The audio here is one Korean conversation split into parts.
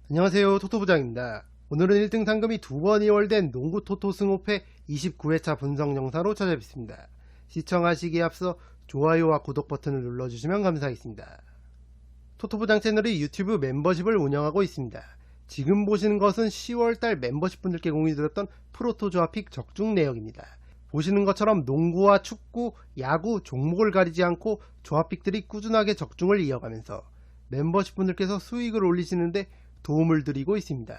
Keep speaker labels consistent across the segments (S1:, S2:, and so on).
S1: 안녕하세요, 토토부장입니다. 오늘은 1등 상금이 2번 이월된 농구 토토 승호패 29회차 분석 영상으로 찾아뵙습니다. 시청하시기에 앞서 좋아요와 구독 버튼을 눌러주시면 감사하겠습니다. 토토부장 채널이 유튜브 멤버십을 운영하고 있습니다. 지금 보시는 것은 10월달 멤버십 분들께 공유드렸던 프로토 조합픽 적중 내역입니다. 보시는 것처럼 농구와 축구, 야구 종목을 가리지 않고 조합픽들이 꾸준하게 적중을 이어가면서 멤버십 분들께서 수익을 올리시는데 도움을 드리고 있습니다.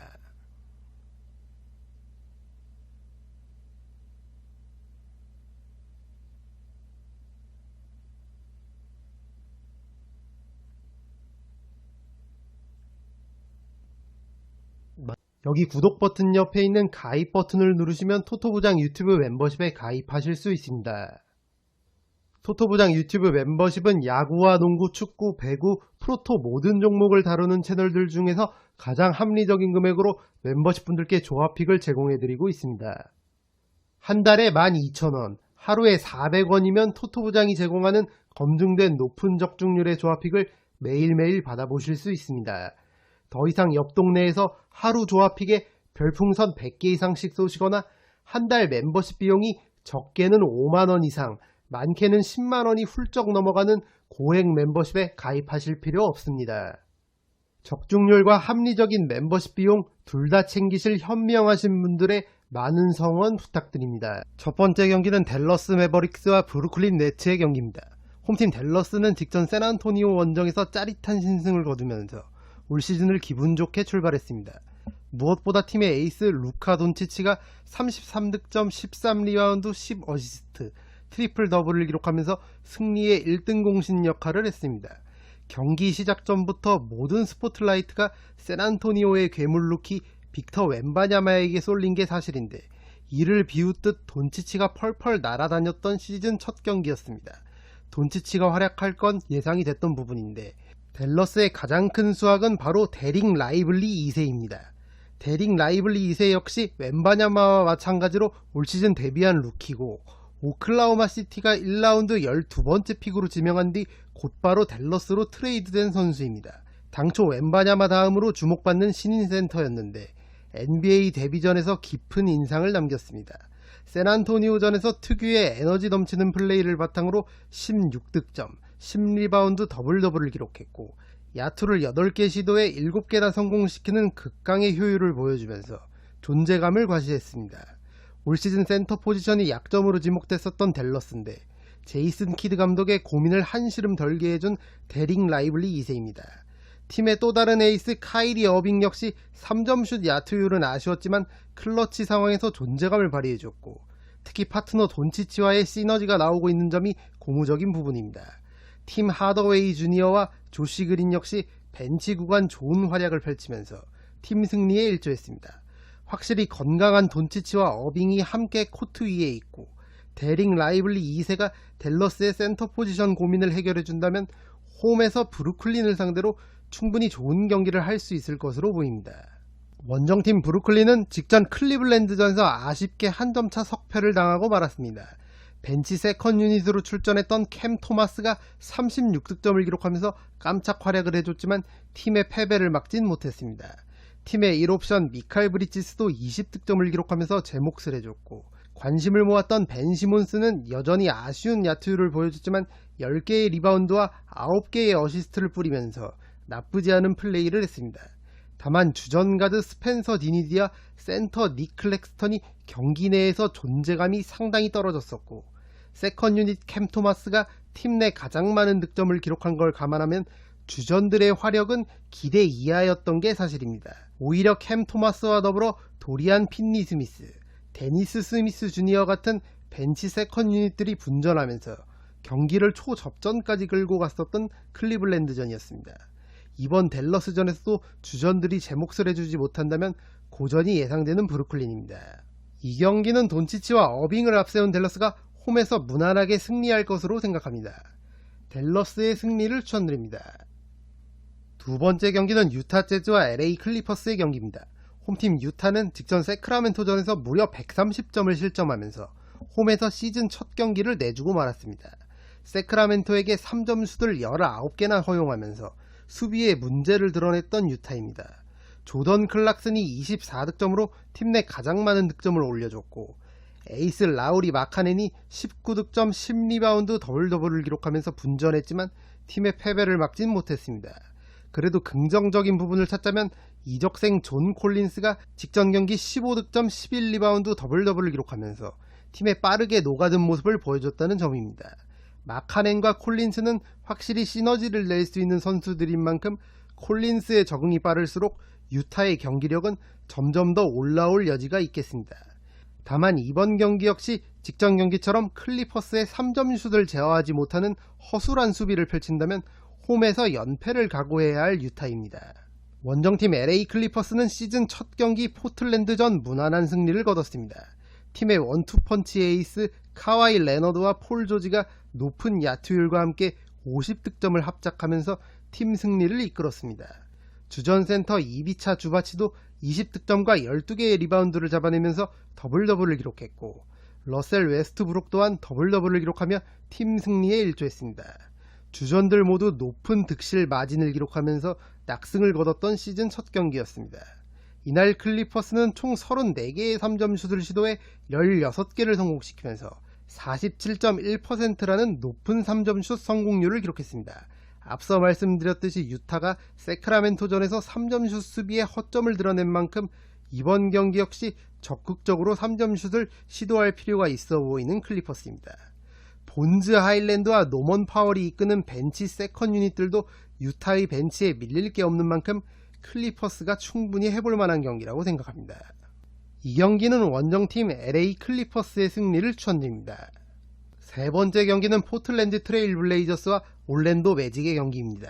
S1: 여기 구독 버튼 옆에 있는 가입 버튼을 누르시면 토토부장 유튜브 멤버십에 가입하실 수 있습니다. 토토부장 유튜브 멤버십은 야구와 농구, 축구, 배구, 프로토 모든 종목을 다루는 채널들 중에서 가장 합리적인 금액으로 멤버십 분들께 조합픽을 제공해드리고 있습니다. 한 달에 12,000원, 하루에 400원이면 토토부장이 제공하는 검증된 높은 적중률의 조합픽을 매일매일 받아보실 수 있습니다. 더 이상 옆 동네에서 하루 조합픽에 별풍선 100개 이상씩 쏘시거나 한 달 멤버십 비용이 적게는 5만원 이상, 많게는 10만원이 훌쩍 넘어가는 고액 멤버십에 가입하실 필요 없습니다. 적중률과 합리적인 멤버십 비용 둘 다 챙기실 현명하신 분들의 많은 성원 부탁드립니다. 첫 번째 경기는 댈러스 매버릭스와 브루클린 네츠의 경기입니다. 홈팀 댈러스는 직전 샌안토니오 원정에서 짜릿한 신승을 거두면서 올 시즌을 기분 좋게 출발했습니다. 무엇보다 팀의 에이스 루카 돈치치가 33득점, 13리바운드, 10어시스트, 트리플 더블을 기록하면서 승리의 1등 공신 역할을 했습니다. 경기 시작 전부터 모든 스포트라이트가 샌안토니오의 괴물 루키 빅터 웬바냐마에게 쏠린 게 사실인데 이를 비웃듯 돈치치가 펄펄 날아다녔던 시즌 첫 경기였습니다. 돈치치가 활약할 건 예상이 됐던 부분인데 댈러스의 가장 큰 수확은 바로 데릭 라이블리 2세입니다. 데릭 라이블리 2세 역시 웬바냐마와 마찬가지로 올 시즌 데뷔한 루키고 오클라호마 시티가 1라운드 12번째 픽으로 지명한 뒤 곧바로 댈러스로 트레이드된 선수입니다. 당초 웬바냐마 다음으로 주목받는 신인 센터였는데 NBA 데뷔전에서 깊은 인상을 남겼습니다. 샌안토니오전에서 특유의 에너지 넘치는 플레이를 바탕으로 16득점, 10리바운드 더블 더블을 기록했고 야투를 8개 시도에 7개나 성공시키는 극강의 효율을 보여주면서 존재감을 과시했습니다. 올 시즌 센터 포지션이 약점으로 지목됐었던 댈러스인데 제이슨 키드 감독의 고민을 한시름 덜게 해준 데릭 라이블리 2세입니다. 팀의 또 다른 에이스 카이리 어빙 역시 3점슛 야투율은 아쉬웠지만 클러치 상황에서 존재감을 발휘해줬고 특히 파트너 돈치치와의 시너지가 나오고 있는 점이 고무적인 부분입니다. 팀 하더웨이 주니어와 조시 그린 역시 벤치 구간 좋은 활약을 펼치면서 팀 승리에 일조했습니다. 확실히 건강한 돈치치와 어빙이 함께 코트 위에 있고 데릭 라이블리 2세가 댈러스의 센터 포지션 고민을 해결해준다면 홈에서 브루클린을 상대로 충분히 좋은 경기를 할 수 있을 것으로 보입니다. 원정팀 브루클린은 직전 클리블랜드전에서 아쉽게 한 점차 석패를 당하고 말았습니다. 벤치 세컨 유닛으로 출전했던 캠 토마스가 36득점을 기록하면서 깜짝 활약을 해줬지만 팀의 패배를 막진 못했습니다. 팀의 1옵션 미칼 브리지스도 20득점을 기록하면서 제 몫을 해줬고 관심을 모았던 벤 시몬스는 여전히 아쉬운 야투율을 보여줬지만 10개의 리바운드와 9개의 어시스트를 뿌리면서 나쁘지 않은 플레이를 했습니다. 다만 주전가드 스펜서 디니디와 센터 닉 클렉스턴이 경기 내에서 존재감이 상당히 떨어졌었고 세컨 유닛 캠 토마스가 팀 내 가장 많은 득점을 기록한 걸 감안하면 주전들의 화력은 기대 이하였던 게 사실입니다. 오히려 캠 토마스와 더불어 도리안 핀니 스미스, 데니스 스미스 주니어 같은 벤치 세컨 유닛들이 분전하면서 경기를 초접전까지 끌고 갔었던 클리블랜드전이었습니다. 이번 댈러스전에서도 주전들이 제 몫을 해주지 못한다면 고전이 예상되는 브루클린입니다. 이 경기는 돈치치와 어빙을 앞세운 댈러스가 홈에서 무난하게 승리할 것으로 생각합니다. 댈러스의 승리를 추천드립니다. 두 번째 경기는 유타 재즈와 LA 클리퍼스의 경기입니다. 홈팀 유타는 직전 세크라멘토전에서 무려 130점을 실점하면서 홈에서 시즌 첫 경기를 내주고 말았습니다. 세크라멘토에게 3점슛을 19개나 허용하면서 수비에 문제를 드러냈던 유타입니다. 조던 클락슨이 24득점으로 팀 내 가장 많은 득점을 올려줬고, 에이스 라우리 마카넨이 19득점 10리바운드 더블더블을 기록하면서 분전했지만 팀의 패배를 막진 못했습니다. 그래도 긍정적인 부분을 찾자면 이적생 존 콜린스가 직전 경기 15득점 11리바운드 더블더블을 기록하면서 팀에 빠르게 녹아든 모습을 보여줬다는 점입니다. 마카넨과 콜린스는 확실히 시너지를 낼 수 있는 선수들인 만큼 콜린스의 적응이 빠를수록 유타의 경기력은 점점 더 올라올 여지가 있겠습니다. 다만 이번 경기 역시 직전 경기처럼 클리퍼스의 3점슛을 제어하지 못하는 허술한 수비를 펼친다면 홈에서 연패를 각오해야 할 유타입니다. 원정팀 LA 클리퍼스는 시즌 첫 경기 포틀랜드전 무난한 승리를 거뒀습니다. 팀의 원투펀치 에이스 카와이 레너드와 폴 조지가 높은 야투율과 함께 50득점을 합작하면서 팀 승리를 이끌었습니다. 주전 센터 이비차 주바치도 20득점과 12개의 리바운드를 잡아내면서 더블더블을 기록했고, 러셀 웨스트브룩 또한 더블더블을 기록하며 팀 승리에 일조했습니다. 주전들 모두 높은 득실 마진을 기록하면서 낙승을 거뒀던 시즌 첫 경기였습니다. 이날 클리퍼스는 총 34개의 3점슛을 시도해 16개를 성공시키면서 47.1%라는 높은 3점슛 성공률을 기록했습니다. 앞서 말씀드렸듯이 유타가 세크라멘토전에서 3점슛 수비에 허점을 드러낸 만큼 이번 경기 역시 적극적으로 3점슛을 시도할 필요가 있어 보이는 클리퍼스입니다. 본즈 하일랜드와 노먼 파월이 이끄는 벤치 세컨 유닛들도 유타의 벤치에 밀릴 게 없는 만큼 클리퍼스가 충분히 해볼 만한 경기라고 생각합니다. 이 경기는 원정팀 LA 클리퍼스의 승리를 추천드립니다. 세 번째 경기는 포틀랜드 트레일 블레이저스와 올랜도 매직의 경기입니다.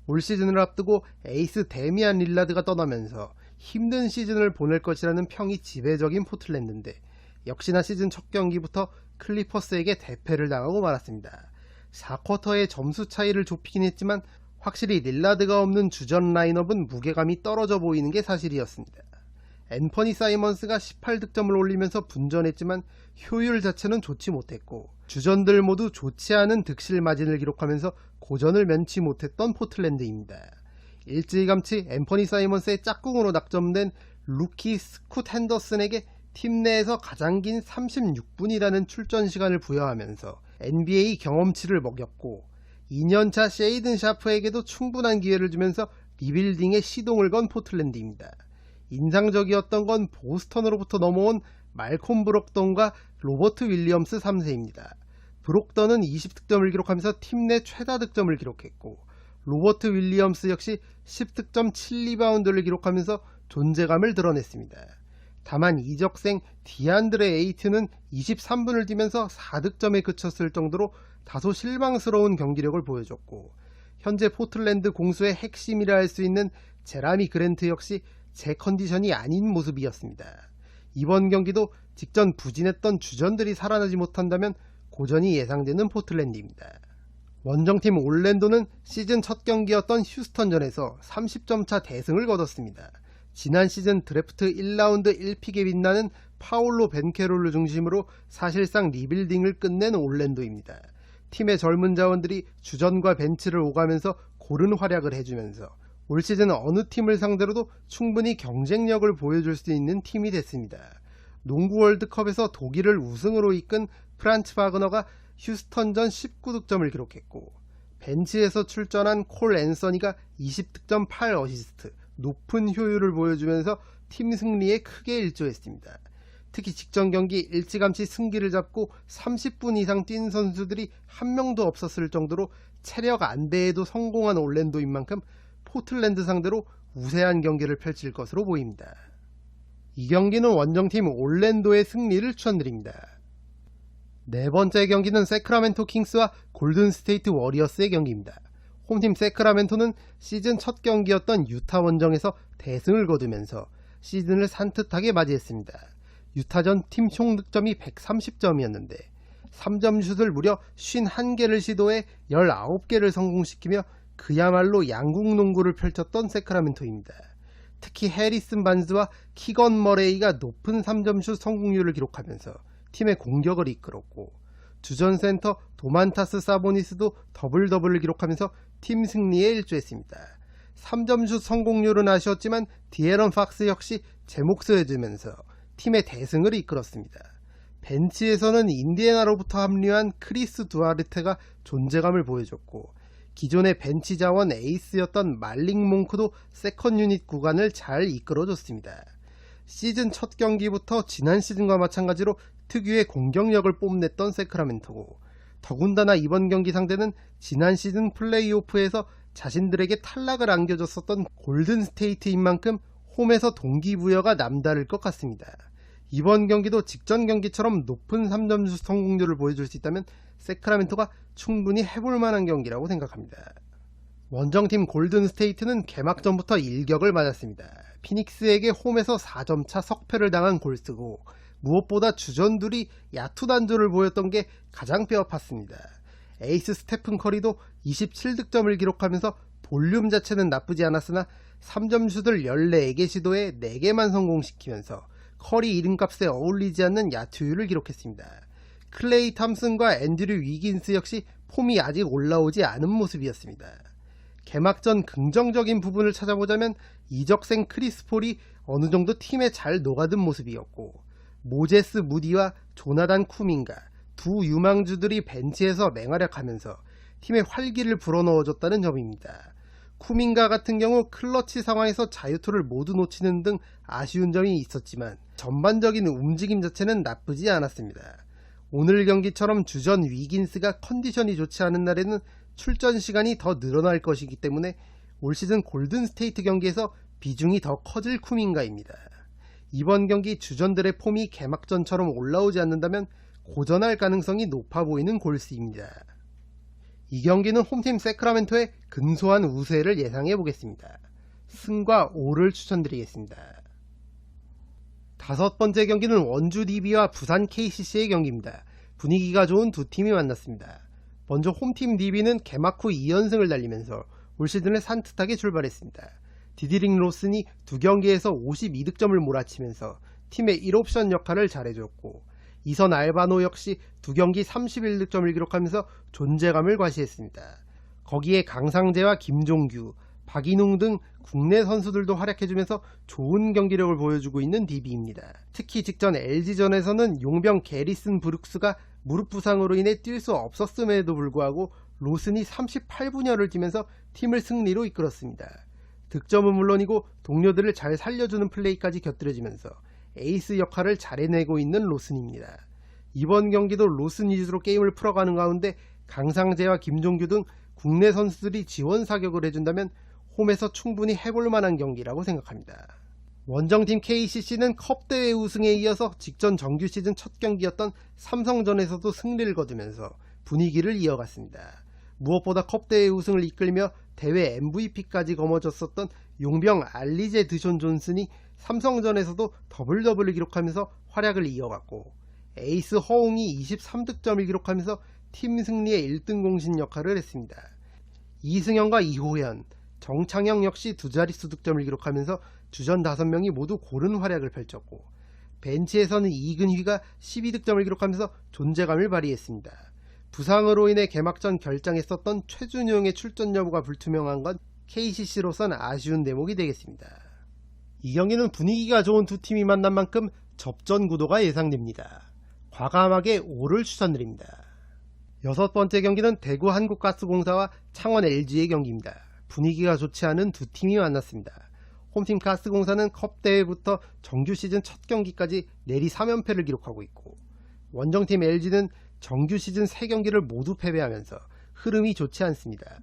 S1: 올 시즌을 앞두고 에이스 데미안 릴라드가 떠나면서 힘든 시즌을 보낼 것이라는 평이 지배적인 포틀랜드인데, 역시나 시즌 첫 경기부터 클리퍼스에게 대패를 당하고 말았습니다. 4쿼터의 점수 차이를 좁히긴 했지만 확실히 릴라드가 없는 주전 라인업은 무게감이 떨어져 보이는 게 사실이었습니다. 앤퍼니 사이먼스가 18득점을 올리면서 분전했지만 효율 자체는 좋지 못했고, 주전들 모두 좋지 않은 득실 마진을 기록하면서 고전을 면치 못했던 포틀랜드입니다. 일찌감치 앤퍼니 사이먼스의 짝꿍으로 낙점된 루키 스콧 핸더슨에게 팀 내에서 가장 긴 36분이라는 출전 시간을 부여하면서 NBA 경험치를 먹였고, 2년차 셰이든 샤프에게도 충분한 기회를 주면서 리빌딩에 시동을 건 포틀랜드입니다. 인상적이었던 건 보스턴으로부터 넘어온 말콤 브록던과 로버트 윌리엄스 3세입니다. 브록던은 20득점을 기록하면서 팀 내 최다 득점을 기록했고, 로버트 윌리엄스 역시 10득점 7리바운드를 기록하면서 존재감을 드러냈습니다. 다만 이적생 디안드레 에이튼은 23분을 뛰면서 4득점에 그쳤을 정도로 다소 실망스러운 경기력을 보여줬고, 현재 포틀랜드 공수의 핵심이라 할 수 있는 제라미 그랜트 역시 제 컨디션이 아닌 모습이었습니다. 이번 경기도 직전 부진했던 주전들이 살아나지 못한다면 고전이 예상되는 포틀랜드입니다. 원정팀 올랜도는 시즌 첫 경기였던 휴스턴전에서 30점 차 대승을 거뒀습니다. 지난 시즌 드래프트 1라운드 1픽에 빛나는 파올로 벤케롤을 중심으로 사실상 리빌딩을 끝낸 올랜도입니다. 팀의 젊은 자원들이 주전과 벤치를 오가면서 고른 활약을 해주면서 올 시즌 어느 팀을 상대로도 충분히 경쟁력을 보여줄 수 있는 팀이 됐습니다. 농구 월드컵에서 독일을 우승으로 이끈 프란츠 바그너가 휴스턴전 19득점을 기록했고, 벤치에서 출전한 콜 앤서니가 20득점 8어시스트, 높은 효율을 보여주면서 팀 승리에 크게 일조했습니다. 특히 직전 경기 일찌감치 승기를 잡고 30분 이상 뛴 선수들이 한 명도 없었을 정도로 체력 안배에도 성공한 올랜도인 만큼 포틀랜드 상대로 우세한 경기를 펼칠 것으로 보입니다. 이 경기는 원정팀 올랜도의 승리를 추천드립니다. 네 번째 경기는 세크라멘토 킹스와 골든 스테이트 워리어스의 경기입니다. 홈팀 세크라멘토는 시즌 첫 경기였던 유타 원정에서 대승을 거두면서 시즌을 산뜻하게 맞이했습니다. 유타전 팀 총 득점이 130점이었는데 3점 슛을 무려 51개를 시도해 19개를 성공시키며 그야말로 양궁 농구를 펼쳤던 세크라멘토입니다. 특히 해리슨 반스와 키건 머레이가 높은 3점슛 성공률을 기록하면서 팀의 공격을 이끌었고, 주전 센터 도만타스 사보니스도 더블더블을 기록하면서 팀 승리에 일조했습니다. 3점슛 성공률은 아쉬웠지만 디에런 팍스 역시 제 몫을 해주면서 팀의 대승을 이끌었습니다. 벤치에서는 인디애나로부터 합류한 크리스 두아르테가 존재감을 보여줬고, 기존의 벤치 자원 에이스였던 말릭 몽크도 세컨 유닛 구간을 잘 이끌어줬습니다. 시즌 첫 경기부터 지난 시즌과 마찬가지로 특유의 공격력을 뽐냈던 세크라멘토고, 더군다나 이번 경기 상대는 지난 시즌 플레이오프에서 자신들에게 탈락을 안겨줬었던 골든 스테이트인 만큼 홈에서 동기부여가 남다를 것 같습니다. 이번 경기도 직전 경기처럼 높은 3점슛 성공률을 보여줄 수 있다면 세크라멘토가 충분히 해볼 만한 경기라고 생각합니다. 원정팀 골든 스테이트는 개막전부터 일격을 맞았습니다. 피닉스에게 홈에서 4점차 석패를 당한 골스고, 무엇보다 주전들이 얕은 단조를 보였던 게 가장 뼈아팠습니다. 에이스 스테픈 커리도 27득점을 기록하면서 볼륨 자체는 나쁘지 않았으나 3점슛을 14개 시도에 4개만 성공시키면서 커리 이름값에 어울리지 않는 야투율을 기록했습니다. 클레이 탐슨과 앤드류 위긴스 역시 폼이 아직 올라오지 않은 모습이었습니다. 개막전 긍정적인 부분을 찾아보자면 이적생 크리스 폴이 어느 정도 팀에 잘 녹아든 모습이었고, 모제스 무디와 조나단 쿠민가 두 유망주들이 벤치에서 맹활약하면서 팀의 활기를 불어넣어줬다는 점입니다. 쿠민가 같은 경우 클러치 상황에서 자유투를 모두 놓치는 등 아쉬운 점이 있었지만 전반적인 움직임 자체는 나쁘지 않았습니다. 오늘 경기처럼 주전 위긴스가 컨디션이 좋지 않은 날에는 출전 시간이 더 늘어날 것이기 때문에 올 시즌 골든 스테이트 경기에서 비중이 더 커질 쿠민가입니다. 이번 경기 주전들의 폼이 개막전처럼 올라오지 않는다면 고전할 가능성이 높아 보이는 골스입니다. 이 경기는 홈팀 세크라멘토의 근소한 우세를 예상해 보겠습니다. 승과 5를 추천드리겠습니다. 다섯 번째 경기는 원주 DB와 부산 KCC의 경기입니다. 분위기가 좋은 두 팀이 만났습니다. 먼저 홈팀 DB는 개막 후 2연승을 달리면서 올 시즌을 산뜻하게 출발했습니다. 디디릭 로슨이 두 경기에서 52득점을 몰아치면서 팀의 1옵션 역할을 잘해줬고, 이선 알바노 역시 두 경기 31득점을 기록하면서 존재감을 과시했습니다. 거기에 강상재와 김종규, 박인웅 등 국내 선수들도 활약해주면서 좋은 경기력을 보여주고 있는 DB입니다. 특히 직전 LG전에서는 용병 게리슨 브룩스가 무릎 부상으로 인해 뛸 수 없었음에도 불구하고 로슨이 38분여를 뛰면서 팀을 승리로 이끌었습니다. 득점은 물론이고 동료들을 잘 살려주는 플레이까지 곁들여지면서 에이스 역할을 잘 해내고 있는 로슨입니다. 이번 경기도 로슨 위주로 게임을 풀어가는 가운데 강상재와 김종규 등 국내 선수들이 지원 사격을 해준다면 홈에서 충분히 해볼 만한 경기라고 생각합니다. 원정팀 KCC는 컵대회 우승에 이어서 직전 정규 시즌 첫 경기였던 삼성전에서도 승리를 거두면서 분위기를 이어갔습니다. 무엇보다 컵대회 우승을 이끌며 대회 MVP까지 거머쥐었었던 용병 알리제 드존 존슨이 삼성전에서도 더블더블을 기록하면서 활약을 이어갔고, 에이스 허웅이 23득점을 기록하면서 팀 승리의 1등 공신 역할을 했습니다. 이승현과 이호연, 정창영 역시 두 자릿수 득점을 기록하면서 주전 5명이 모두 고른 활약을 펼쳤고, 벤치에서는 이근휘가 12득점을 기록하면서 존재감을 발휘했습니다. 부상으로 인해 개막전 결장했었던 최준용의 출전 여부가 불투명한 건 KCC로선 아쉬운 대목이 되겠습니다. 이 경기는 분위기가 좋은 두 팀이 만난 만큼 접전 구도가 예상됩니다. 과감하게 5를 추천드립니다. 여섯 번째 경기는 대구 한국가스공사와 창원 LG의 경기입니다. 분위기가 좋지 않은 두 팀이 만났습니다. 홈팀 가스공사는 컵대회부터 정규 시즌 첫 경기까지 내리 3연패를 기록하고 있고, 원정팀 LG는 정규 시즌 3경기를 모두 패배하면서 흐름이 좋지 않습니다.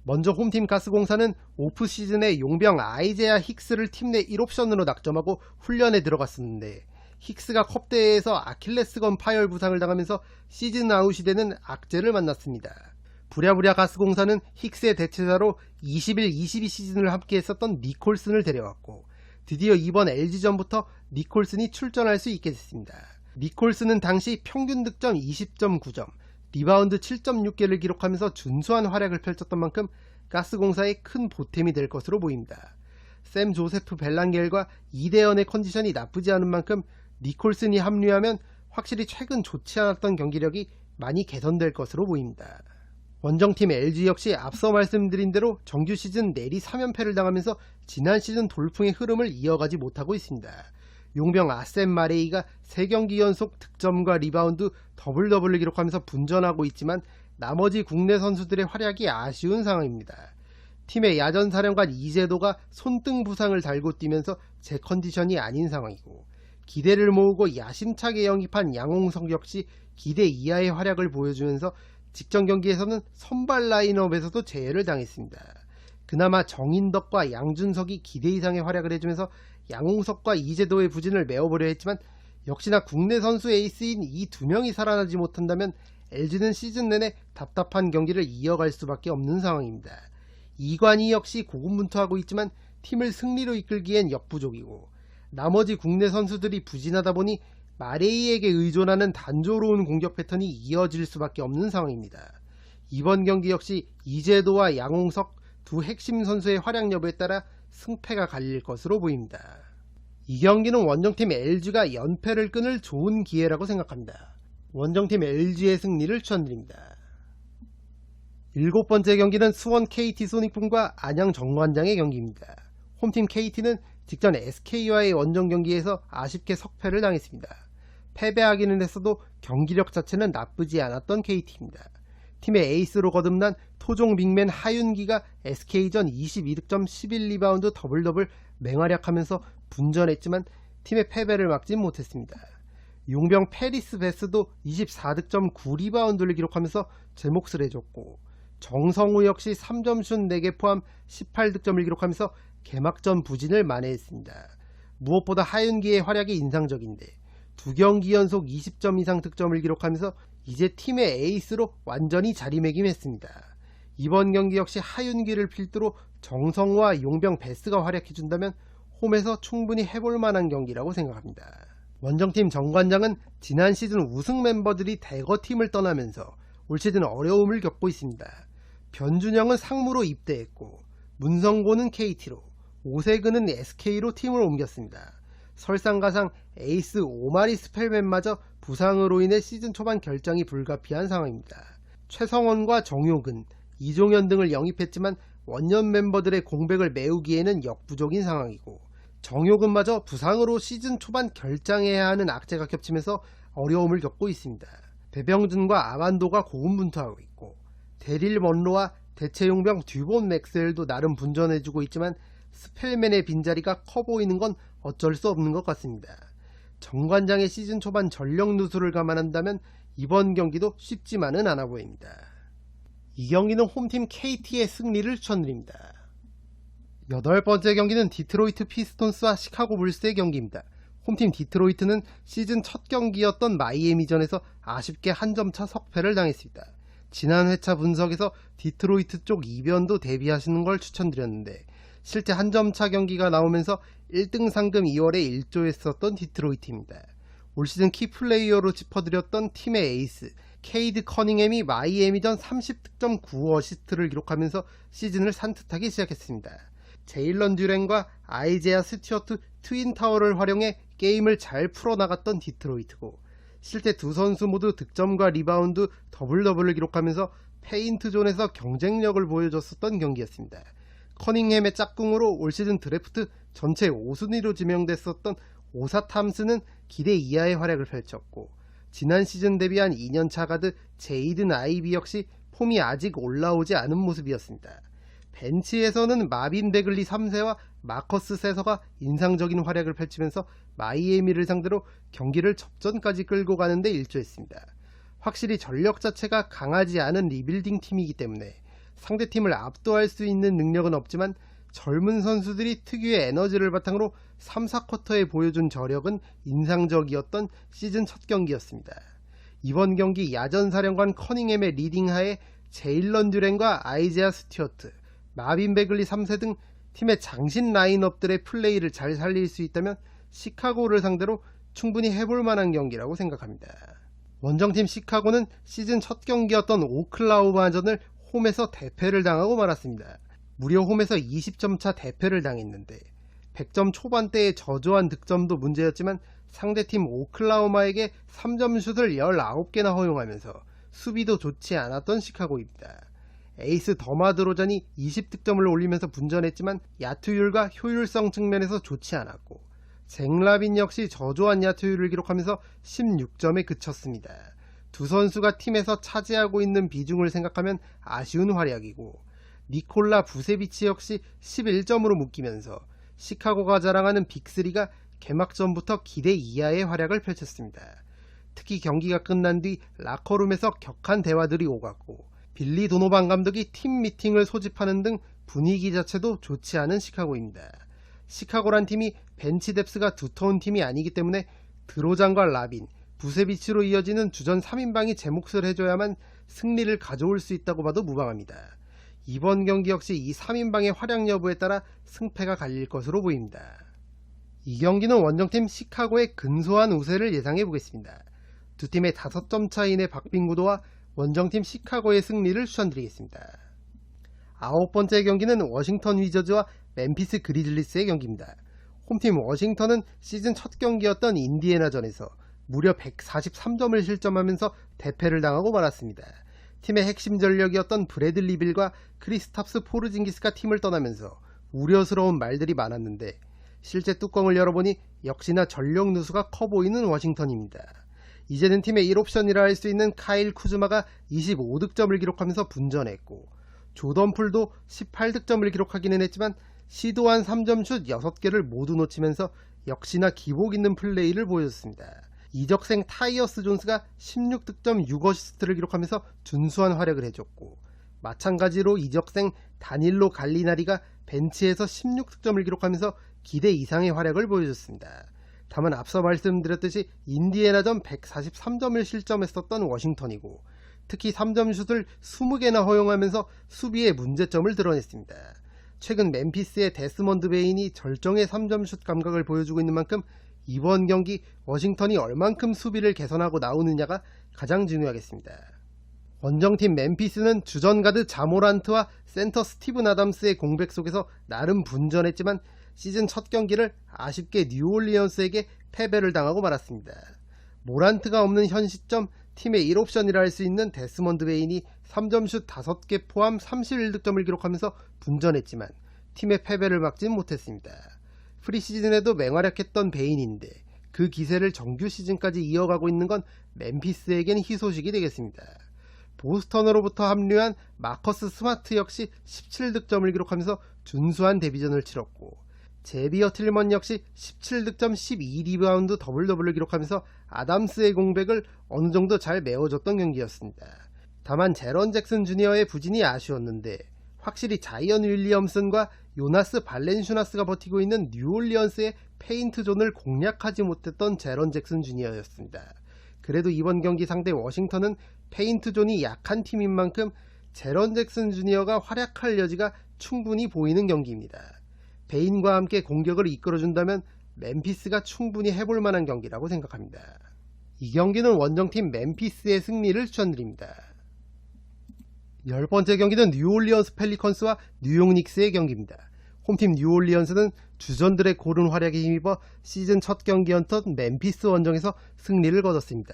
S1: 먼저 홈팀 가스공사는 오프 시즌에 용병 아이제아 힉스를 팀 내 1옵션으로 낙점하고 훈련에 들어갔었는데, 힉스가 컵대회에서 아킬레스건 파열 부상을 당하면서 시즌 아웃이 되는 악재를 만났습니다. 부랴부랴 가스공사는 힉스의 대체자로 21-22 시즌을 함께 했었던 니콜슨을 데려왔고, 드디어 이번 LG전부터 니콜슨이 출전할 수 있게 됐습니다. 니콜슨은 당시 평균 득점 20.9점, 리바운드 7.6개를 기록하면서 준수한 활약을 펼쳤던 만큼 가스공사의 큰 보탬이 될 것으로 보입니다. 샘 조세프 벨랑겔과 이대현의 컨디션이 나쁘지 않은 만큼 니콜슨이 합류하면 확실히 최근 좋지 않았던 경기력이 많이 개선될 것으로 보입니다. 원정팀 LG 역시 앞서 말씀드린 대로 정규 시즌 내리 3연패를 당하면서 지난 시즌 돌풍의 흐름을 이어가지 못하고 있습니다. 용병 아셈 마레이가 3경기 연속 득점과 리바운드 더블더블을 기록하면서 분전하고 있지만 나머지 국내 선수들의 활약이 아쉬운 상황입니다. 팀의 야전사령관 이재도가 손등 부상을 달고 뛰면서 제 컨디션이 아닌 상황이고, 기대를 모으고 야심차게 영입한 양홍석 역시 기대 이하의 활약을 보여주면서 직전 경기에서는 선발 라인업에서도 제외를 당했습니다. 그나마 정인덕과 양준석이 기대 이상의 활약을 해주면서 양홍석과 이재도의 부진을 메워보려 했지만, 역시나 국내 선수 에이스인 이 두 명이 살아나지 못한다면 LG는 시즌 내내 답답한 경기를 이어갈 수밖에 없는 상황입니다. 이관희 역시 고군분투하고 있지만 팀을 승리로 이끌기엔 역부족이고, 나머지 국내 선수들이 부진하다 보니 마레이에게 의존하는 단조로운 공격 패턴이 이어질 수밖에 없는 상황입니다. 이번 경기 역시 이재도와 양홍석 두 핵심 선수의 활약 여부에 따라 승패가 갈릴 것으로 보입니다. 이 경기는 원정팀 LG가 연패를 끊을 좋은 기회라고 생각합니다. 원정팀 LG의 승리를 추천드립니다. 7번째 경기는 수원 KT 소닉붐과 안양 정관장의 경기입니다. 홈팀 KT는 직전 SK와의 원정 경기에서 아쉽게 석패를 당했습니다. 패배하기는 했어도 경기력 자체는 나쁘지 않았던 KT입니다. 팀의 에이스로 거듭난 토종 빅맨 하윤기가 SK전 22득점 11리바운드 더블더블 맹활약하면서 분전했지만 팀의 패배를 막진 못했습니다. 용병 페리스 베스도 24득점 9리바운드를 기록하면서 제 몫을 해줬고, 정성우 역시 3점슛 4개 포함 18득점을 기록하면서 개막전 부진을 만회했습니다. 무엇보다 하윤기의 활약이 인상적인데 2경기 연속 20점 이상 득점을 기록하면서 이제 팀의 에이스로 완전히 자리매김했습니다. 이번 경기 역시 하윤기를 필두로 정성우와 용병 베스가 활약해준다면 홈에서 충분히 해볼 만한 경기라고 생각합니다. 원정팀 정관장은 지난 시즌 우승 멤버들이 대거 팀을 떠나면서 올 시즌 어려움을 겪고 있습니다. 변준영은 상무로 입대했고, 문성곤은 KT로, 오세근은 SK로 팀을 옮겼습니다. 설상가상 에이스 오마리 스펠맨마저 부상으로 인해 시즌 초반 결정이 불가피한 상황입니다. 최성원과 정효근, 이종현 등을 영입했지만 원년 멤버들의 공백을 메우기에는 역부족인 상황이고, 정효근마저 부상으로 시즌 초반 결장해야 하는 악재가 겹치면서 어려움을 겪고 있습니다. 배병준과 아만도가 고군분투하고 있고, 데릴 먼로와 대체 용병 듀본 맥스웰도 나름 분전해주고 있지만 스펠맨의 빈자리가 커 보이는 건 어쩔 수 없는 것 같습니다. 정관장의 시즌 초반 전력 누수를 감안한다면 이번 경기도 쉽지만은 않아 보입니다. 이 경기는 홈팀 KT의 승리를 추천드립니다. 8번째 경기는 디트로이트 피스톤스와 시카고 불스의 경기입니다. 홈팀 디트로이트는 시즌 첫 경기였던 마이애미전에서 아쉽게 한 점차 석패를 당했습니다. 지난 회차 분석에서 디트로이트 쪽 이변도 대비하시는 걸 추천드렸는데, 실제 한 점차 경기가 나오면서 1등 상금 2월에 일조했었던 디트로이트입니다. 올 시즌 키플레이어로 짚어드렸던 팀의 에이스 케이드 커닝햄이 마이애미전 30득점 9어시스트를 기록하면서 시즌을 산뜻하게 시작했습니다. 제일런 듀렌과 아이제아 스튜어트 트윈타워를 활용해 게임을 잘 풀어나갔던 디트로이트고, 실제 두 선수 모두 득점과 리바운드 더블더블을 기록하면서 페인트 존에서 경쟁력을 보여줬었던 경기였습니다. 커닝햄의 짝꿍으로 올 시즌 드래프트 전체 5순위로 지명됐었던 오사 탐스는 기대 이하의 활약을 펼쳤고, 지난 시즌 데뷔한 2년차 가드 제이든 아이비 역시 폼이 아직 올라오지 않은 모습이었습니다. 벤치에서는 마빈 베글리 3세와 마커스 세서가 인상적인 활약을 펼치면서 마이애미를 상대로 경기를 접전까지 끌고 가는데 일조했습니다. 확실히 전력 자체가 강하지 않은 리빌딩 팀이기 때문에 상대팀을 압도할 수 있는 능력은 없지만 젊은 선수들이 특유의 에너지를 바탕으로 3, 4쿼터에 보여준 저력은 인상적이었던 시즌 첫 경기였습니다. 이번 경기 야전사령관 커닝햄의 리딩하에 제일런 듀렌과 아이제아 스튜어트, 마빈 베글리 3세 등 팀의 장신 라인업들의 플레이를 잘 살릴 수 있다면 시카고를 상대로 충분히 해볼 만한 경기라고 생각합니다. 원정팀 시카고는 시즌 첫 경기였던 오클라호마전을 홈에서 대패를 당하고 말았습니다. 무려 홈에서 20점 차 대패를 당했는데 100점 초반대의 저조한 득점도 문제였지만 상대팀 오클라호마에게 3점 슛을 19개나 허용하면서 수비도 좋지 않았던 시카고입니다. 에이스 더마드로잔이 20득점을 올리면서 분전했지만 야투율과 효율성 측면에서 좋지 않았고 잭라빈 역시 저조한 야투율을 기록하면서 16점에 그쳤습니다. 두 선수가 팀에서 차지하고 있는 비중을 생각하면 아쉬운 활약이고 니콜라 부세비치 역시 11점으로 묶이면서 시카고가 자랑하는 빅3가 개막전부터 기대 이하의 활약을 펼쳤습니다. 특히 경기가 끝난 뒤 라커룸에서 격한 대화들이 오갔고 빌리 도노반 감독이 팀 미팅을 소집하는 등 분위기 자체도 좋지 않은 시카고입니다. 시카고란 팀이 벤치 뎁스가 두터운 팀이 아니기 때문에 드로잔과 라빈, 부세비치로 이어지는 주전 3인방이 제 몫을 해줘야만 승리를 가져올 수 있다고 봐도 무방합니다. 이번 경기 역시 이 3인방의 활약 여부에 따라 승패가 갈릴 것으로 보입니다. 이 경기는 원정팀 시카고의 근소한 우세를 예상해 보겠습니다. 두 팀의 5점 차이 내 박빙구도와 원정팀 시카고의 승리를 추천드리겠습니다. 9번째 경기는 워싱턴 위저즈와 멤피스 그리즐리스의 경기입니다. 홈팀 워싱턴은 시즌 첫 경기였던 인디애나전에서 무려 143점을 실점하면서 대패를 당하고 말았습니다. 팀의 핵심 전력이었던 브래들리 빌과 크리스탑스 포르징기스가 팀을 떠나면서 우려스러운 말들이 많았는데 실제 뚜껑을 열어보니 역시나 전력 누수가 커 보이는 워싱턴입니다. 이제는 팀의 1옵션이라 할 수 있는 카일 쿠즈마가 25득점을 기록하면서 분전했고 조던 풀도 18득점을 기록하기는 했지만 시도한 3점슛 6개를 모두 놓치면서 역시나 기복 있는 플레이를 보여줬습니다. 이적생 타이어스 존스가 16득점 6어시스트를 기록하면서 준수한 활약을 해줬고 마찬가지로 이적생 다닐로 갈리나리가 벤치에서 16득점을 기록하면서 기대 이상의 활약을 보여줬습니다. 다만 앞서 말씀드렸듯이 인디애나전 143점을 실점했었던 워싱턴이고 특히 3점 슛을 20개나 허용하면서 수비의 문제점을 드러냈습니다. 최근 멤피스의 데스먼드 베인이 절정의 3점 슛 감각을 보여주고 있는 만큼 이번 경기 워싱턴이 얼만큼 수비를 개선하고 나오느냐가 가장 중요하겠습니다. 원정팀 멤피스는 주전 가드 자모란트와 센터 스티븐 아담스의 공백 속에서 나름 분전했지만 시즌 첫 경기를 아쉽게 뉴올리언스에게 패배를 당하고 말았습니다. 모란트가 없는 현 시점 팀의 1옵션이라 할 수 있는 데스먼드 베인이 3점슛 5개 포함 31득점을 기록하면서 분전했지만 팀의 패배를 막진 못했습니다. 프리시즌에도 맹활약했던 베인인데 그 기세를 정규 시즌까지 이어가고 있는 건 멤피스에겐 희소식이 되겠습니다. 보스턴으로부터 합류한 마커스 스마트 역시 17득점을 기록하면서 준수한 데뷔전을 치렀고 제비어 틸먼 역시 17득점 12리바운드 더블더블을 기록하면서 아담스의 공백을 어느 정도 잘 메워줬던 경기였습니다. 다만 제런 잭슨 주니어의 부진이 아쉬웠는데 확실히 자이언 윌리엄슨과 요나스 발렌슈나스가 버티고 있는 뉴올리언스의 페인트 존을 공략하지 못했던 제런 잭슨 주니어였습니다. 그래도 이번 경기 상대 워싱턴은 페인트 존이 약한 팀인 만큼 제런 잭슨 주니어가 활약할 여지가 충분히 보이는 경기입니다. 베인과 함께 공격을 이끌어준다면 멤피스가 충분히 해볼 만한 경기라고 생각합니다. 이 경기는 원정팀 멤피스의 승리를 추천드립니다. 10번째 경기는 뉴올리언스 펠리컨스와 뉴욕 닉스의 경기입니다. 홈팀 뉴올리언스는 주전들의 고른 활약에 힘입어 시즌 첫 경기였던 멤피스 원정에서 승리를 거뒀습니다.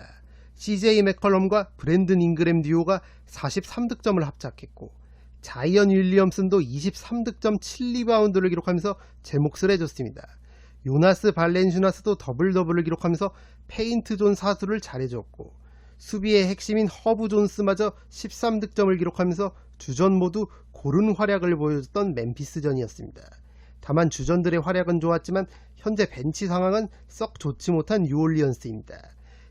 S1: CJ 맥컬럼과 브랜든 잉그램 듀오가 43득점을 합작했고 자이언 윌리엄슨도 23득점 7리바운드를 기록하면서 제 몫을 해줬습니다. 요나스 발렌슈나스도 더블더블을 기록하면서 페인트 존 사수를 잘해줬고 수비의 핵심인 허브 존스마저 13득점을 기록하면서 주전 모두 고른 활약을 보여줬던 멤피스전이었습니다. 다만 주전들의 활약은 좋았지만 현재 벤치 상황은 썩 좋지 못한 뉴올리언스입니다.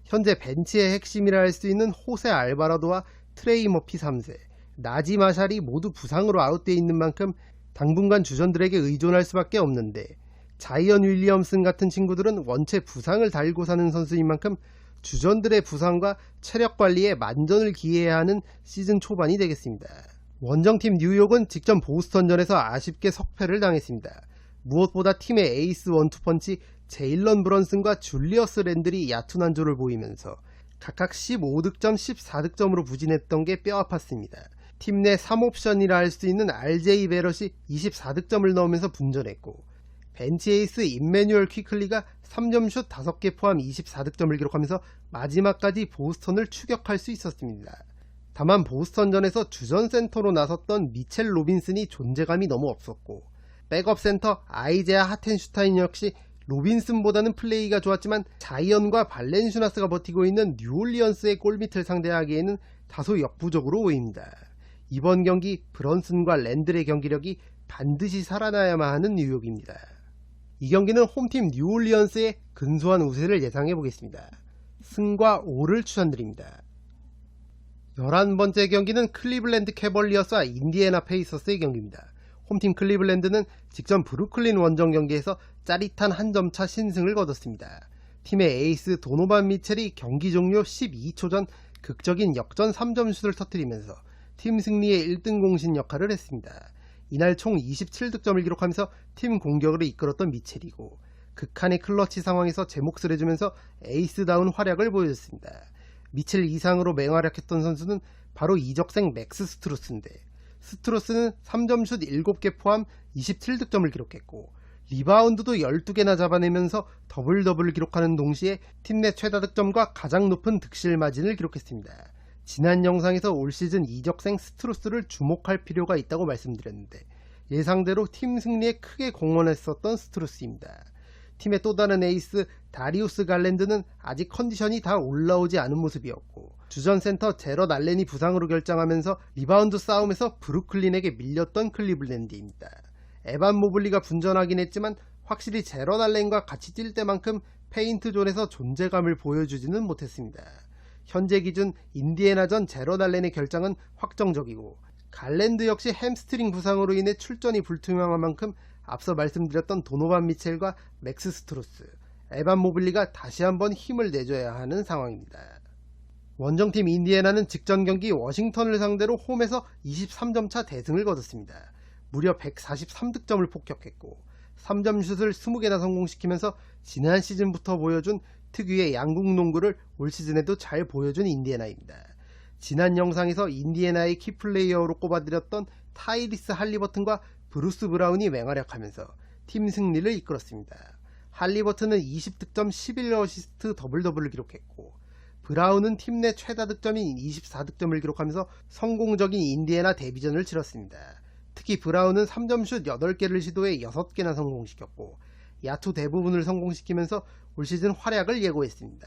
S1: 현재 벤치의 핵심이라 할 수 있는 호세 알바라도와 트레이 머피 3세, 나지 마샬이 모두 부상으로 아웃되어 있는 만큼 당분간 주전들에게 의존할 수밖에 없는데 자이언 윌리엄슨 같은 친구들은 원체 부상을 달고 사는 선수인 만큼 주전들의 부상과 체력 관리에 만전을 기해야 하는 시즌 초반이 되겠습니다. 원정팀 뉴욕은 직전 보스턴전에서 아쉽게 석패를 당했습니다. 무엇보다 팀의 에이스 원투펀치 제일런 브런슨과 줄리어스 랜들이 얕은 한조를 보이면서 각각 15득점 14득점으로 부진했던 게 뼈아팠습니다. 팀 내 3옵션이라 할 수 있는 RJ 베럿이 24득점을 넣으면서 분전했고 벤치 에이스 임매뉴얼 퀴클리가 3점슛 5개 포함 24득점을 기록하면서 마지막까지 보스턴을 추격할 수 있었습니다. 다만 보스턴전에서 주전 센터로 나섰던 미첼 로빈슨이 존재감이 너무 없었고, 백업 센터 아이제아 하텐슈타인 역시 로빈슨보다는 플레이가 좋았지만 자이언과 발렌슈나스가 버티고 있는 뉴올리언스의 골밑을 상대하기에는 다소 역부족으로 보입니다. 이번 경기 브런슨과 랜들의 경기력이 반드시 살아나야만 하는 뉴욕입니다. 이 경기는 홈팀 뉴올리언스의 근소한 우세를 예상해 보겠습니다. 승과 5를 추천드립니다. 11번째 경기는 클리블랜드 캐벌리어스와 인디애나 페이서스의 경기입니다. 홈팀 클리블랜드는 직전 브루클린 원정 경기에서 짜릿한 한 점차 신승을 거뒀습니다. 팀의 에이스 도노반 미첼이 경기 종료 12초 전 극적인 역전 3점슛을 터뜨리면서 팀 승리의 1등 공신 역할을 했습니다. 이날 총 27득점을 기록하면서 팀 공격을 이끌었던 미첼이고, 극한의 클러치 상황에서 제 몫을 해주면서 에이스다운 활약을 보여줬습니다. 미첼 이상으로 맹활약했던 선수는 바로 이적생 맥스 스트루스인데, 스트루스는 3점슛 7개 포함 27득점을 기록했고 리바운드도 12개나 잡아내면서 더블더블을 기록하는 동시에 팀 내 최다 득점과 가장 높은 득실 마진을 기록했습니다. 지난 영상에서 올 시즌 이적생 스트루스를 주목할 필요가 있다고 말씀드렸는데, 예상대로 팀 승리에 크게 공헌했었던 스트루스입니다. 팀의 또 다른 에이스 다리우스 갈랜드는 아직 컨디션이 다 올라오지 않은 모습이었고, 주전 센터 제럿 알렌이 부상으로 결장하면서 리바운드 싸움에서 브루클린에게 밀렸던 클리블랜드입니다. 에반 모블리가 분전하긴 했지만 확실히 제럿 알렌과 같이 뛸 때만큼 페인트 존에서 존재감을 보여주지는 못했습니다. 현재 기준 인디애나전 제럿 알렌의 결장은 확정적이고, 갈랜드 역시 햄스트링 부상으로 인해 출전이 불투명한 만큼 앞서 말씀드렸던 도노반 미첼과 맥스 스트루스, 에반 모블리가 다시 한번 힘을 내줘야 하는 상황입니다. 원정팀 인디애나는 직전 경기 워싱턴을 상대로 홈에서 23점차 대승을 거뒀습니다. 무려 143득점을 폭격했고 3점슛을 20개나 성공시키면서 지난 시즌부터 보여준 특유의 양국 농구를 올 시즌에도 잘 보여준 인디애나입니다. 지난 영상에서 인디애나의 키플레이어로 꼽아드렸던 타이리스 할리버튼과 브루스 브라운이 맹활약하면서 팀 승리를 이끌었습니다. 할리버튼은 20득점 11어시스트 더블더블을 기록했고, 브라운은 팀 내 최다 득점인 24득점을 기록하면서 성공적인 인디애나 데뷔전을 치렀습니다. 특히 브라운은 3점슛 8개를 시도해 6개나 성공시켰고 야투 대부분을 성공시키면서 올 시즌 활약을 예고했습니다.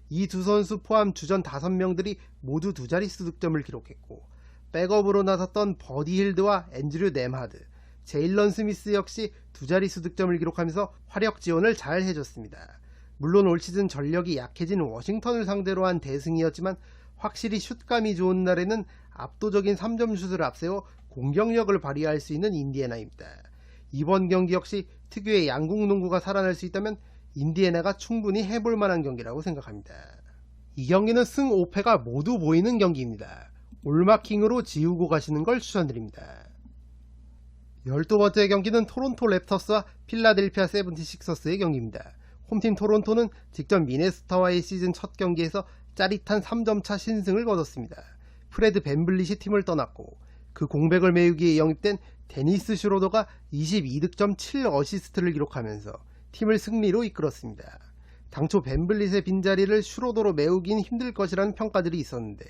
S1: 이 두 선수 포함 주전 5명들이 모두 두 자릿수 득점을 기록했고, 백업으로 나섰던 버디 힐드와 앤드류 nem하드, 제일런 스미스 역시 두 자릿수 득점을 기록하면서 화력 지원을 잘 해줬습니다. 물론 올 시즌 전력이 약해진 워싱턴을 상대로 한 대승이었지만 확실히 슛감이 좋은 날에는 압도적인 3점 슛을 앞세워 공격력을 발휘할 수 있는 인디애나입니다. 이번 경기 역시 특유의 양국 농구가 살아날 수 있다면 인디애나가 충분히 해볼 만한 경기라고 생각합니다. 이 경기는 승 5패가 모두 보이는 경기입니다. 올마킹으로 지우고 가시는 걸 추천드립니다. 12번째 경기는 토론토 랩터스와 필라델피아 세븐티식서스의 경기입니다. 홈팀 토론토는 직전 미네소타와의 시즌 첫 경기에서 짜릿한 3점차 신승을 거뒀습니다. 프레드 벤블릿이 팀을 떠났고 그 공백을 메우기에 영입된 데니스 슈로더가 22득점 7어시스트를 기록하면서 팀을 승리로 이끌었습니다. 당초 벤블릿의 빈자리를 슈로더로 메우긴 힘들 것이라는 평가들이 있었는데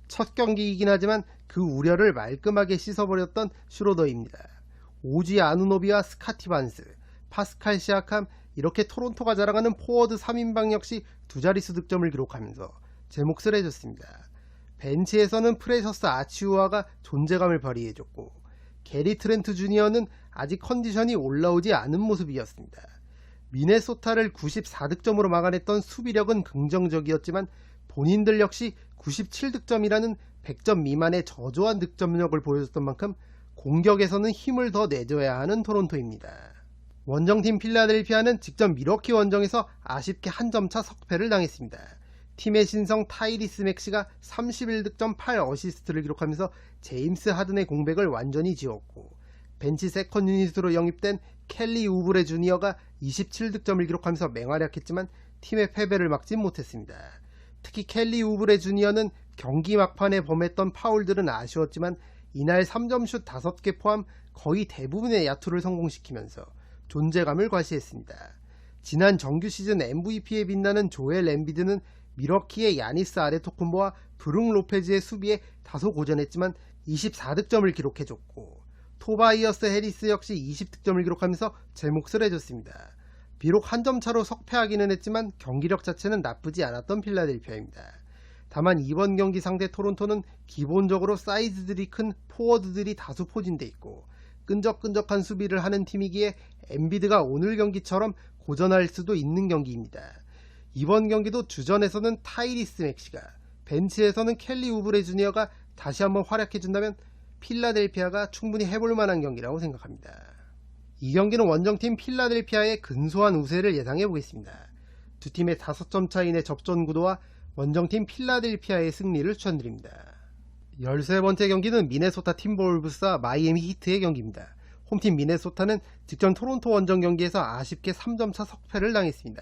S1: 첫 경기이긴 하지만 그 우려를 말끔하게 씻어버렸던 슈로더입니다. 오지 아누노비와 스카티 반스, 파스칼 시아캄, 이렇게 토론토가 자랑하는 포워드 3인방 역시 두 자릿수 득점을 기록하면서 제 몫을 해줬습니다. 벤치에서는 프레셔스 아치우아가 존재감을 발휘해줬고 게리 트렌트 주니어는 아직 컨디션이 올라오지 않은 모습이었습니다. 미네소타를 94득점으로 막아냈던 수비력은 긍정적이었지만 본인들 역시 97득점이라는 100점 미만의 저조한 득점력을 보여줬던 만큼 공격에서는 힘을 더 내줘야 하는 토론토입니다. 원정팀 필라델피아는 직전 밀워키 원정에서 아쉽게 한 점차 석패를 당했습니다. 팀의 신성 타이리스 맥시가 31득점 8어시스트를 기록하면서 제임스 하든의 공백을 완전히 지웠고 벤치 세컨 유닛으로 영입된 켈리 우브레 주니어가 27득점을 기록하면서 맹활약했지만 팀의 패배를 막진 못했습니다. 특히 켈리 우브레 주니어는 경기 막판에 범했던 파울들은 아쉬웠지만 이날 3점슛 5개 포함 거의 대부분의 야투를 성공시키면서 존재감을 과시했습니다. 지난 정규 시즌 MVP에 빛나는 조엘 엠비드는 밀워키의 야니스 아데토쿤보와 브룩 로페즈의 수비에 다소 고전했지만 24득점을 기록해줬고, 토바이어스 해리스 역시 20득점을 기록하면서 제 몫을 해줬습니다. 비록 한 점 차로 석패하기는 했지만 경기력 자체는 나쁘지 않았던 필라델피아입니다. 다만 이번 경기 상대 토론토는 기본적으로 사이즈들이 큰 포워드들이 다수 포진돼 있고 끈적끈적한 수비를 하는 팀이기에 엔비드가 오늘 경기처럼 고전할 수도 있는 경기입니다. 이번 경기도 주전에서는 타이리스 맥시가, 벤치에서는 켈리 우브레 주니어가 다시 한번 활약해준다면 필라델피아가 충분히 해볼 만한 경기라고 생각합니다. 이 경기는 원정팀 필라델피아의 근소한 우세를 예상해 보겠습니다. 두 팀의 5점 차이 내 접전 구도와 원정팀 필라델피아의 승리를 추천드립니다. 13번째 경기는 미네소타 팀볼브스와 마이애미 히트의 경기입니다. 홈팀 미네소타는 직전 토론토 원정 경기에서 아쉽게 3점차 석패를 당했습니다.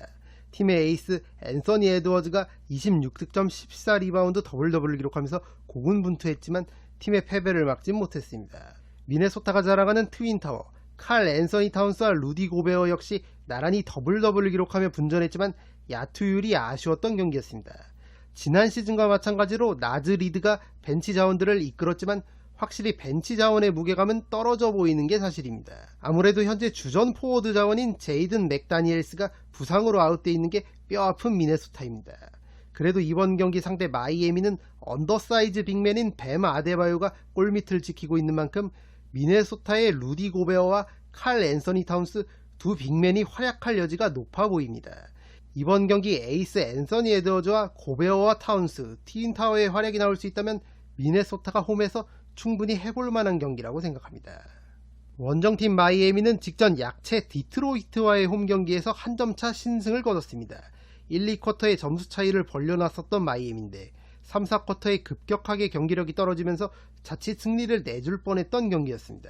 S1: 팀의 에이스 앤서니 에드워즈가 26득점 14리바운드 더블더블을 기록하면서 고군분투했지만 팀의 패배를 막진 못했습니다. 미네소타가 자랑하는 트윈타워, 칼 앤서니 타운스와 루디 고베어 역시 나란히 더블더블을 기록하며 분전했지만 야투율이 아쉬웠던 경기였습니다. 지난 시즌과 마찬가지로 나즈 리드가 벤치 자원들을 이끌었지만 확실히 벤치 자원의 무게감은 떨어져 보이는 게 사실입니다. 아무래도 현재 주전 포워드 자원인 제이든 맥다니엘스가 부상으로 아웃되어 있는 게 뼈아픈 미네소타입니다. 그래도 이번 경기 상대 마이애미는 언더사이즈 빅맨인 뱀 아데바요가 골밑을 지키고 있는 만큼 미네소타의 루디 고베어와 칼 앤서니 타운스 두 빅맨이 활약할 여지가 높아 보입니다. 이번 경기 에이스 앤서니 에드워즈와 고베어와 타운스, 트윈타워의 활약이 나올 수 있다면 미네소타가 홈에서 충분히 해볼 만한 경기라고 생각합니다. 원정팀 마이애미는 직전 약체 디트로이트와의 홈 경기에서 한 점차 신승을 거뒀습니다. 1, 2쿼터의 점수 차이를 벌려놨었던 마이애미인데 3, 4쿼터에 급격하게 경기력이 떨어지면서 자칫 승리를 내줄 뻔했던 경기였습니다.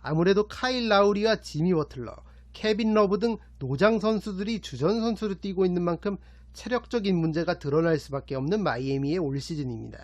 S1: 아무래도 카일 라우리와 지미 버틀러, 케빈 러브 등 노장 선수들이 주전 선수로 뛰고 있는 만큼 체력적인 문제가 드러날 수밖에 없는 마이애미의 올 시즌입니다.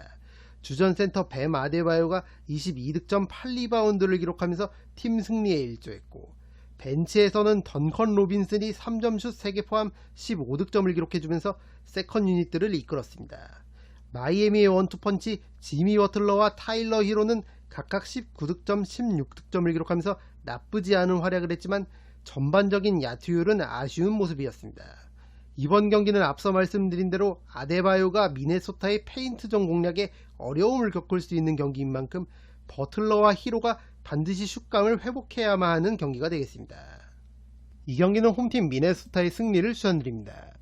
S1: 주전 센터 뱀 아데바요가 22득점 8리바운드를 기록하면서 팀 승리에 일조했고, 벤치에서는 던컨 로빈슨이 3점슛 3개 포함 15득점을 기록해주면서 세컨 유닛들을 이끌었습니다. 마이애미의 원투펀치 지미 버틀러와 타일러 히로는 각각 19득점 16득점을 기록하면서 나쁘지 않은 활약을 했지만 전반적인 야투율은 아쉬운 모습이었습니다. 이번 경기는 앞서 말씀드린 대로 아데바요가 미네소타의 페인트존 공략에 어려움을 겪을 수 있는 경기인 만큼 버틀러와 히로가 반드시 슛감을 회복해야만 하는 경기가 되겠습니다. 이 경기는 홈팀 미네소타의 승리를 추천드립니다.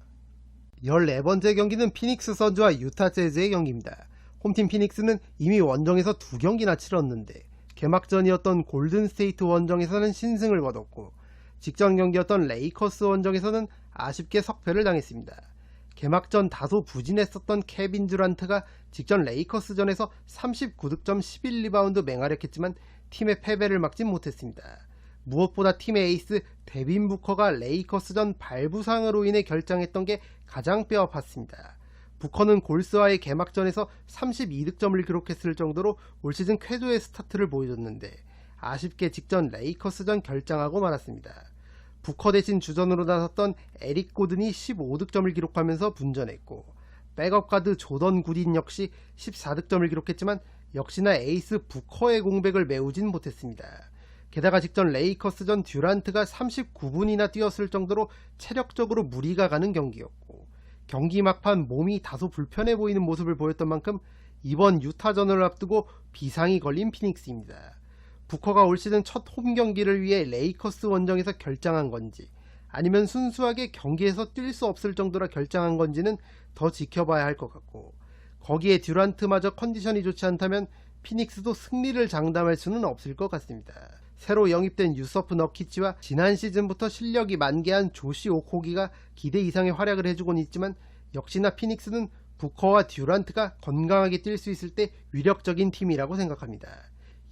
S1: 14번째 경기는 피닉스 선즈와 유타 재즈의 경기입니다. 홈팀 피닉스는 이미 원정에서 2경기나 치렀는데 개막전이었던 골든스테이트 원정에서는 신승을 거뒀고 직전 경기였던 레이커스 원정에서는 아쉽게 석패를 당했습니다. 개막전 다소 부진했었던 케빈 듀란트가 직전 레이커스전에서 39득점 11리바운드 맹활약했지만 팀의 패배를 막진 못했습니다. 무엇보다 팀의 에이스 데빈 부커가 레이커스전 발부상으로 인해 결장했던 게 가장 뼈아팠습니다. 부커는 골스와의 개막전에서 32득점을 기록했을 정도로 올 시즌 쾌도의 스타트를 보여줬는데 아쉽게 직전 레이커스전 결장하고 말았습니다. 부커 대신 주전으로 나섰던 에릭 고든이 15득점을 기록하면서 분전했고, 백업 가드 조던 구딘 역시 14득점을 기록했지만 역시나 에이스 부커의 공백을 메우진 못했습니다. 게다가 직전 레이커스전 듀란트가 39분이나 뛰었을 정도로 체력적으로 무리가 가는 경기였고, 경기 막판 몸이 다소 불편해 보이는 모습을 보였던 만큼 이번 유타전을 앞두고 비상이 걸린 피닉스입니다. 부커가 올 시즌 첫 홈 경기를 위해 레이커스 원정에서 결장한 건지 아니면 순수하게 경기에서 뛸 수 없을 정도라 결장한 건지는 더 지켜봐야 할 것 같고, 거기에 듀란트마저 컨디션이 좋지 않다면 피닉스도 승리를 장담할 수는 없을 것 같습니다. 새로 영입된 유서프 너키치와 지난 시즌부터 실력이 만개한 조시 오코기가 기대 이상의 활약을 해주곤 있지만 역시나 피닉스는 부커와 듀란트가 건강하게 뛸 수 있을 때 위력적인 팀이라고 생각합니다.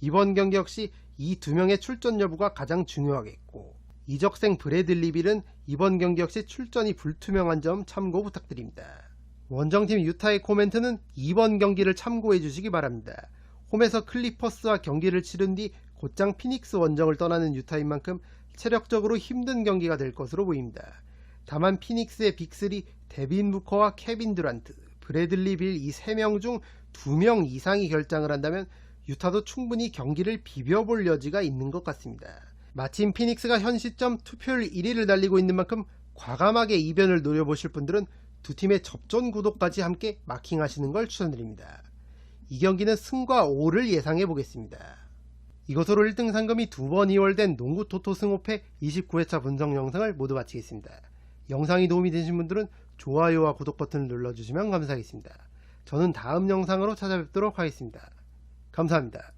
S1: 이번 경기 역시 이 두 명의 출전 여부가 가장 중요하겠고, 이적생 브래들리 빌은 이번 경기 역시 출전이 불투명한 점 참고 부탁드립니다. 원정팀 유타의 코멘트는 이번 경기를 참고해 주시기 바랍니다. 홈에서 클리퍼스와 경기를 치른 뒤 곧장 피닉스 원정을 떠나는 유타인 만큼 체력적으로 힘든 경기가 될 것으로 보입니다. 다만 피닉스의 빅3 데빈 부커와 케빈 듀란트, 브래들리 빌 이 3명 중 2명 이상이 결장을 한다면 유타도 충분히 경기를 비벼볼 여지가 있는 것 같습니다. 마침 피닉스가 현 시점 투표율 1위를 달리고 있는 만큼 과감하게 이변을 노려보실 분들은 두 팀의 접전 구도까지 함께 마킹하시는 걸 추천드립니다. 이 경기는 승과 5를 예상해 보겠습니다. 이것으로 1등 상금이 2번 이월된 농구 토토 승호패 29회차 분석 영상을 모두 마치겠습니다. 영상이 도움이 되신 분들은 좋아요와 구독 버튼을 눌러주시면 감사하겠습니다. 저는 다음 영상으로 찾아뵙도록 하겠습니다. 감사합니다.